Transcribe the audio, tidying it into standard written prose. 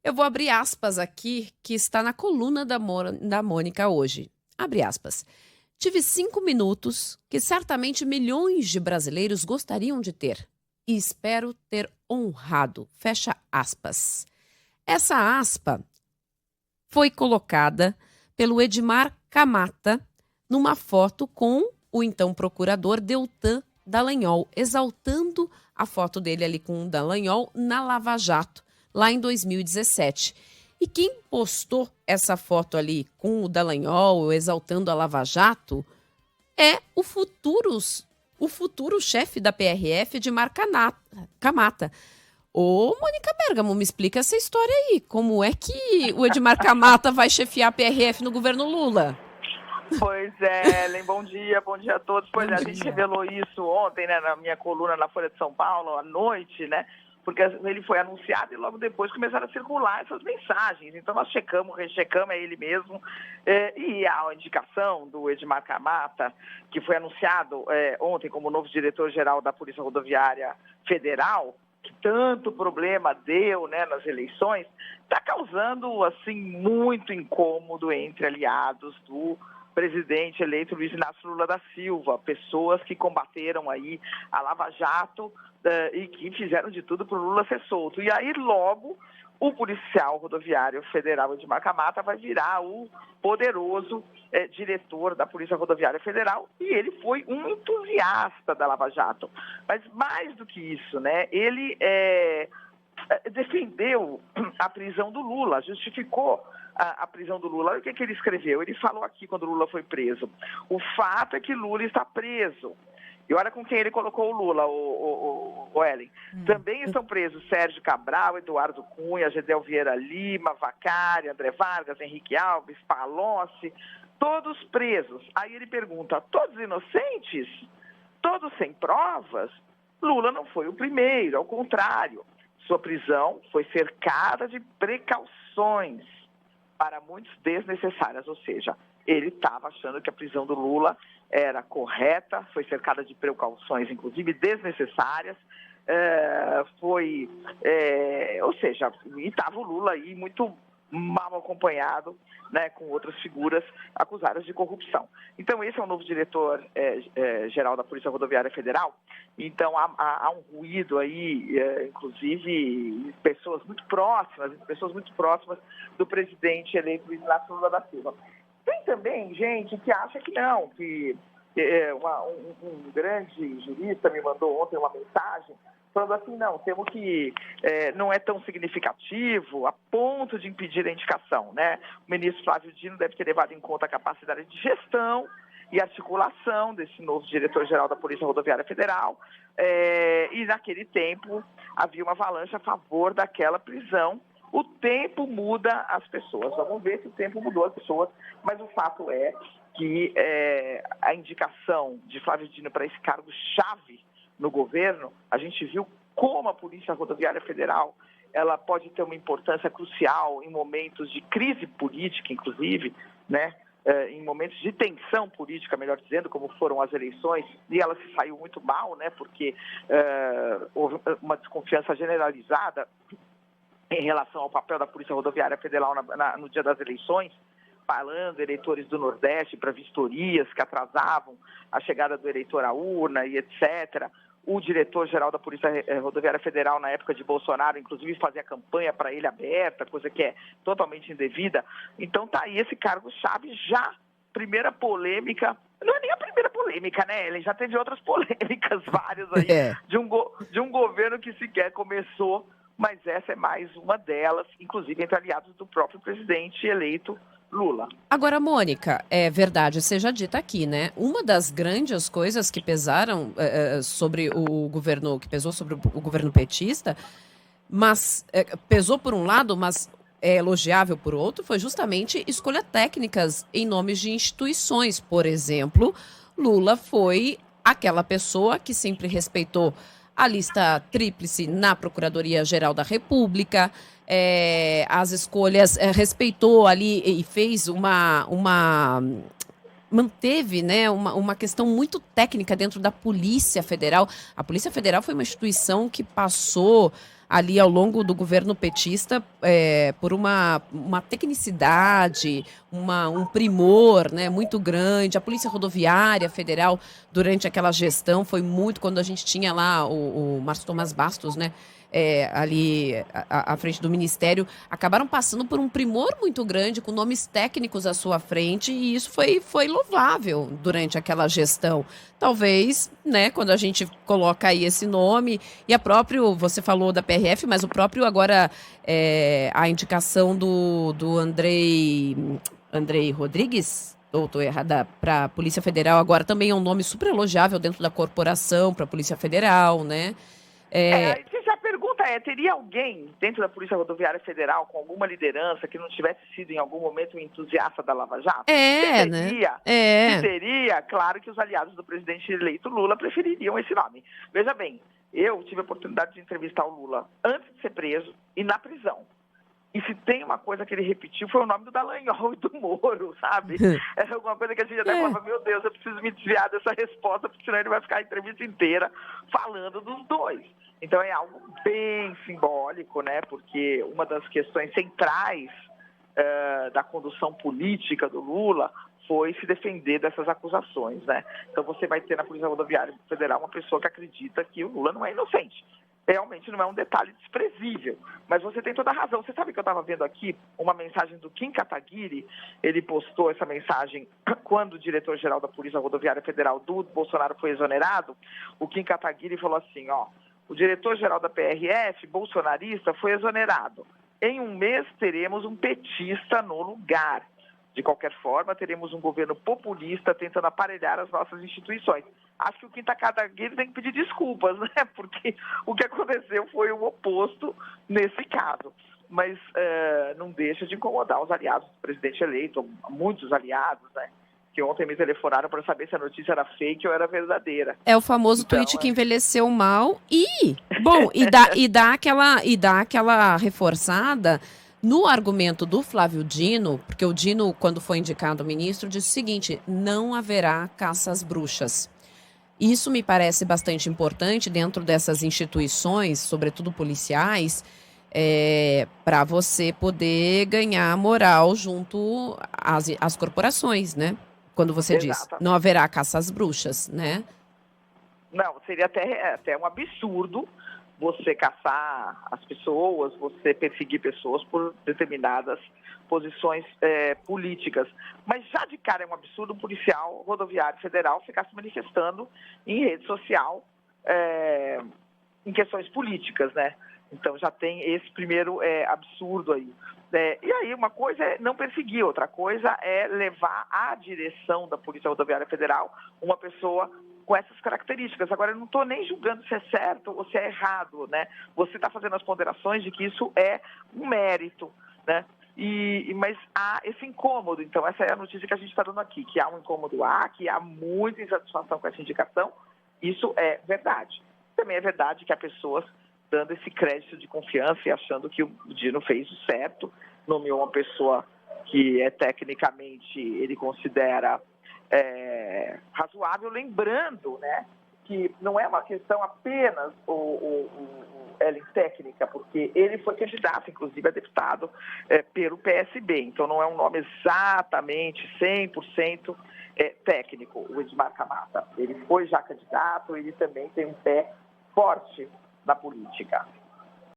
Eu vou abrir aspas aqui, que está na coluna da Mônica hoje. Abre aspas. Tive 5 minutos que certamente milhões de brasileiros gostariam de ter. E espero ter honrado. Fecha aspas. Essa aspa foi colocada pelo Edmar Camata numa foto com o então procurador Deltan Dallagnol, exaltando a foto dele ali com o Dallagnol na Lava Jato, lá em 2017. E quem postou essa foto ali com o Dallagnol, exaltando a Lava Jato, é o futuro chefe da PRF, Edmar Camata. Ô, Mônica Bergamo, me explica essa história aí. Como é que o Edmar Camata vai chefiar a PRF no governo Lula? Pois é, Ellen, bom dia a todos. Pois Bom é, a dia. gente revelou isso ontem, né, na minha coluna na Folha de São Paulo, à noite, né, porque ele foi anunciado e logo depois começaram a circular essas mensagens. Então nós rechecamos, é ele mesmo, e a indicação do Edmar Camata, que foi anunciado ontem como novo diretor-geral da Polícia Rodoviária Federal, que tanto problema deu, né, nas eleições, está causando, assim, muito incômodo entre aliados do presidente eleito Luiz Inácio Lula da Silva, pessoas que combateram aí a Lava Jato e que fizeram de tudo para o Lula ser solto. E aí logo o policial rodoviário federal Edmar Camata vai virar o poderoso diretor da Polícia Rodoviária Federal, e ele foi um entusiasta da Lava Jato. Mas mais do que isso, né, ele defendeu a prisão do Lula, justificou a prisão do Lula. Olha o que ele escreveu. Ele falou aqui quando o Lula foi preso. O fato é que Lula está preso. E olha com quem ele colocou o Lula, o Ellen. Também estão presos Sérgio Cabral, Eduardo Cunha, Gedel Vieira Lima, Vacari, André Vargas, Henrique Alves, Palocci, todos presos. Aí ele pergunta, todos inocentes? Todos sem provas? Lula não foi o primeiro, ao contrário. Sua prisão foi cercada de precauções, para muitos desnecessárias, ou seja, ele estava achando que a prisão do Lula era correta, foi cercada de precauções, inclusive desnecessárias, ou seja, e estava o Lula aí muito mal acompanhado, né, com outras figuras acusadas de corrupção. Então, esse é o novo diretor geral da Polícia Rodoviária Federal. Então, há um ruído aí, inclusive, pessoas muito próximas do presidente eleito Luiz Inácio Lula da Silva. Tem também gente que acha que não, que um grande jurista me mandou ontem uma mensagem falando assim, não, temos que não é tão significativo a ponto de impedir a indicação, né? O ministro Flávio Dino deve ter levado em conta a capacidade de gestão e articulação desse novo diretor-geral da Polícia Rodoviária Federal, e naquele tempo havia uma avalanche a favor daquela prisão. O tempo muda as pessoas, vamos ver se o tempo mudou as pessoas, mas o fato é que a indicação de Flávio Dino para esse cargo-chave no governo, a gente viu como a Polícia Rodoviária Federal ela pode ter uma importância crucial em momentos de crise política, inclusive, né? Em momentos de tensão política, melhor dizendo, como foram as eleições, e ela se saiu muito mal, né? Porque houve uma desconfiança generalizada em relação ao papel da Polícia Rodoviária Federal no dia das eleições, falando eleitores do Nordeste para vistorias que atrasavam a chegada do eleitor à urna e etc. O diretor-geral da Polícia Rodoviária Federal, na época de Bolsonaro, inclusive fazia campanha para ele aberta, coisa que é totalmente indevida. Então tá aí esse cargo-chave já. Primeira polêmica, não é nem a primeira polêmica, né, Ellen? Já teve outras polêmicas, várias aí, de um governo que sequer começou, mas essa é mais uma delas, inclusive entre aliados do próprio presidente eleito Lula. Agora, Mônica, é verdade, seja dita aqui, né? Uma das grandes coisas que pesaram sobre o governo, que pesou sobre o governo petista, mas pesou por um lado, mas é elogiável por outro, foi justamente escolha técnicas em nomes de instituições. Por exemplo, Lula foi aquela pessoa que sempre respeitou a lista tríplice na Procuradoria-Geral da República, as escolhas, respeitou ali e fez manteve, né, uma questão muito técnica dentro da Polícia Federal. A Polícia Federal foi uma instituição que passou ali ao longo do governo petista por uma tecnicidade, um primor, né, muito grande. A Polícia Rodoviária Federal, durante aquela gestão, foi muito quando a gente tinha lá o Márcio Tomás Bastos, né, ali à frente do Ministério, acabaram passando por um primor muito grande, com nomes técnicos à sua frente, e isso foi louvável durante aquela gestão. Talvez, né, quando a gente coloca aí esse nome, e você falou da PRF, mas o próprio agora, a indicação do Andrei Rodrigues, ou estou errada, para a Polícia Federal, agora também é um nome super elogiável dentro da corporação, para a Polícia Federal, né? A pergunta teria alguém dentro da Polícia Rodoviária Federal com alguma liderança que não tivesse sido em algum momento um entusiasta da Lava Jato? Se teria, claro que os aliados do presidente eleito Lula prefeririam esse nome. Veja bem, eu tive a oportunidade de entrevistar o Lula antes de ser preso e na prisão. E se tem uma coisa que ele repetiu, foi o nome do Dallagnol e do Moro, sabe? É alguma coisa que a gente até falava, meu Deus, eu preciso me desviar dessa resposta, porque senão ele vai ficar a entrevista inteira falando dos dois. Então é algo bem simbólico, né? Porque uma das questões centrais da condução política do Lula foi se defender dessas acusações, né? Então você vai ter na Polícia Rodoviária Federal uma pessoa que acredita que o Lula não é inocente. Realmente não é um detalhe desprezível, mas você tem toda a razão. Você sabe que eu estava vendo aqui uma mensagem do Kim Kataguiri, ele postou essa mensagem quando o diretor-geral da Polícia Rodoviária Federal do Bolsonaro foi exonerado. O Kim Kataguiri falou assim, o diretor-geral da PRF, bolsonarista, foi exonerado. Em um mês teremos um petista no lugar. De qualquer forma, teremos um governo populista tentando aparelhar as nossas instituições. Acho que o Kim Kataguiri tem que pedir desculpas, né? Porque o que aconteceu foi o oposto nesse caso. Mas não deixa de incomodar os aliados do presidente eleito, muitos aliados, né? Que ontem me telefonaram para saber se a notícia era fake ou era verdadeira. É o famoso tweet que envelheceu mal e dá aquela reforçada no argumento do Flávio Dino, porque o Dino, quando foi indicado ministro, disse o seguinte: não haverá caça às bruxas. Isso me parece bastante importante dentro dessas instituições, sobretudo policiais, para você poder ganhar moral junto às corporações, né? Quando você diz, não haverá caça às bruxas, né? Não, seria até um absurdo você caçar as pessoas, você perseguir pessoas por determinadas posições políticas. Mas já de cara é um absurdo o policial rodoviário federal ficar se manifestando em rede social em questões políticas, né? Então já tem esse primeiro absurdo aí. E aí uma coisa é não perseguir, outra coisa é levar à direção da Polícia Rodoviária Federal uma pessoa com essas características. Agora, eu não estou nem julgando se é certo ou se é errado, né? Você está fazendo as ponderações de que isso é um mérito, né? Mas há esse incômodo. Então, essa é a notícia que a gente está dando aqui, que há um incômodo, que há muita insatisfação com essa indicação. Isso é verdade. Também é verdade que há pessoas dando esse crédito de confiança e achando que o Dino fez o certo, nomeou uma pessoa que tecnicamente ele considera razoável, lembrando, né, que não é uma questão apenas técnica, porque ele foi candidato, inclusive, a deputado pelo PSB, então não é um nome exatamente 100% técnico, o Edmar Camatta. Ele foi já candidato, ele também tem um pé forte na política.